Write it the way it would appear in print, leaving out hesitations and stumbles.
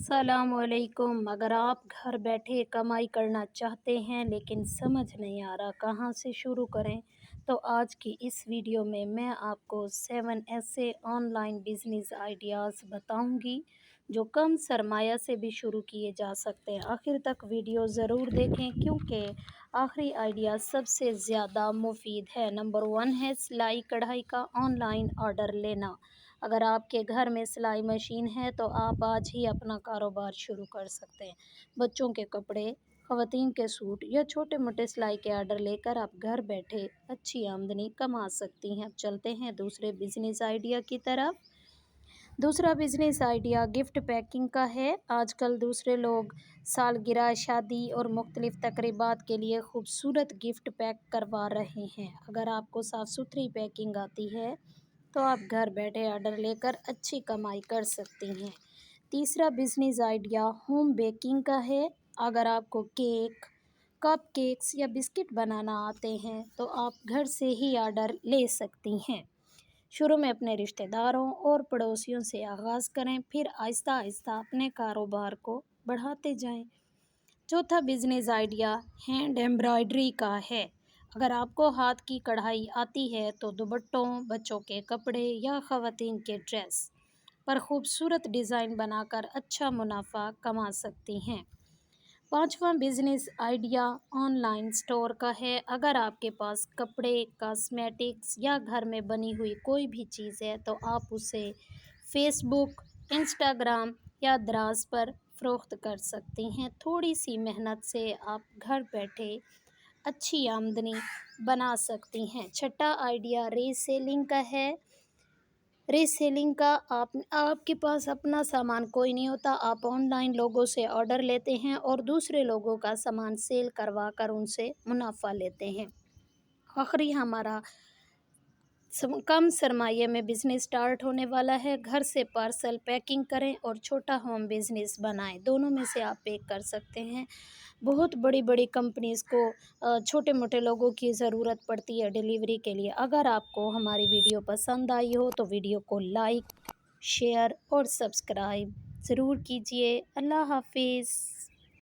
السلام علیکم۔ اگر آپ گھر بیٹھے کمائی کرنا چاہتے ہیں لیکن سمجھ نہیں آ رہا کہاں سے شروع کریں، تو آج کی اس ویڈیو میں آپ کو 7 ایسے آن لائن بزنس آئیڈیاز بتاؤں گی جو کم سرمایہ سے بھی شروع کیے جا سکتے ہیں۔ آخر تک ویڈیو ضرور دیکھیں کیونکہ آخری آئیڈیا سب سے زیادہ مفید ہے۔ نمبر 1 ہے سلائی کڑھائی کا آن لائن آرڈر لینا۔ اگر آپ کے گھر میں سلائی مشین ہے تو آپ آج ہی اپنا کاروبار شروع کر سکتے ہیں۔ بچوں کے کپڑے، خواتین کے سوٹ یا چھوٹے موٹے سلائی کے آرڈر لے کر آپ گھر بیٹھے اچھی آمدنی کما سکتی ہیں۔ اب چلتے ہیں دوسرے بزنس آئیڈیا کی طرف۔ دوسرا بزنس آئیڈیا گفٹ پیکنگ کا ہے۔ آج کل دوسرے لوگ سالگرہ، شادی اور مختلف تقریبات کے لیے خوبصورت گفٹ پیک کروا رہے ہیں۔ اگر آپ کو صاف ستھری پیکنگ آتی ہے تو آپ گھر بیٹھے آرڈر لے کر اچھی کمائی کر سکتی ہیں۔ تیسرا بزنس آئیڈیا ہوم بیکنگ کا ہے۔ اگر آپ کو کیک، کپ کیکس یا بسکٹ بنانا آتے ہیں تو آپ گھر سے ہی آرڈر لے سکتی ہیں۔ شروع میں اپنے رشتہ داروں اور پڑوسیوں سے آغاز کریں، پھر آہستہ آہستہ اپنے کاروبار کو بڑھاتے جائیں۔ چوتھا بزنس آئیڈیا ہینڈ ایمبرائڈری کا ہے۔ اگر آپ کو ہاتھ کی کڑھائی آتی ہے تو دوپٹوں، بچوں کے کپڑے یا خواتین کے ڈریس پر خوبصورت ڈیزائن بنا کر اچھا منافع کما سکتی ہیں۔ پانچواں business idea on line store کا ہے۔ اگر آپ کے پاس کپڑے، کاسمیٹکس یا گھر میں بنی ہوئی کوئی بھی چیز ہے تو آپ اسے فیس بک، انسٹاگرام یا دراز پر فروخت کر سکتی ہیں۔ تھوڑی سی محنت سے آپ گھر بیٹھے اچھی آمدنی بنا سکتی ہیں۔ چھٹا آئیڈیا ری سیلنگ کا ہے۔ ری سیلنگ کا آپ کے پاس اپنا سامان کوئی نہیں ہوتا، آپ آن لائن لوگوں سے آرڈر لیتے ہیں اور دوسرے لوگوں کا سامان سیل کروا کر ان سے منافع لیتے ہیں۔ آخری ہمارا کم سرمایہ میں بزنس سٹارٹ ہونے والا ہے۔ گھر سے پارسل پیکنگ کریں اور چھوٹا ہوم بزنس بنائیں، دونوں میں سے آپ پیک کر سکتے ہیں۔ بہت بڑی بڑی کمپنیز کو چھوٹے موٹے لوگوں کی ضرورت پڑتی ہے ڈیلیوری کے لیے۔ اگر آپ کو ہماری ویڈیو پسند آئی ہو تو ویڈیو کو لائک، شیئر اور سبسکرائب ضرور کیجیے۔ اللہ حافظ۔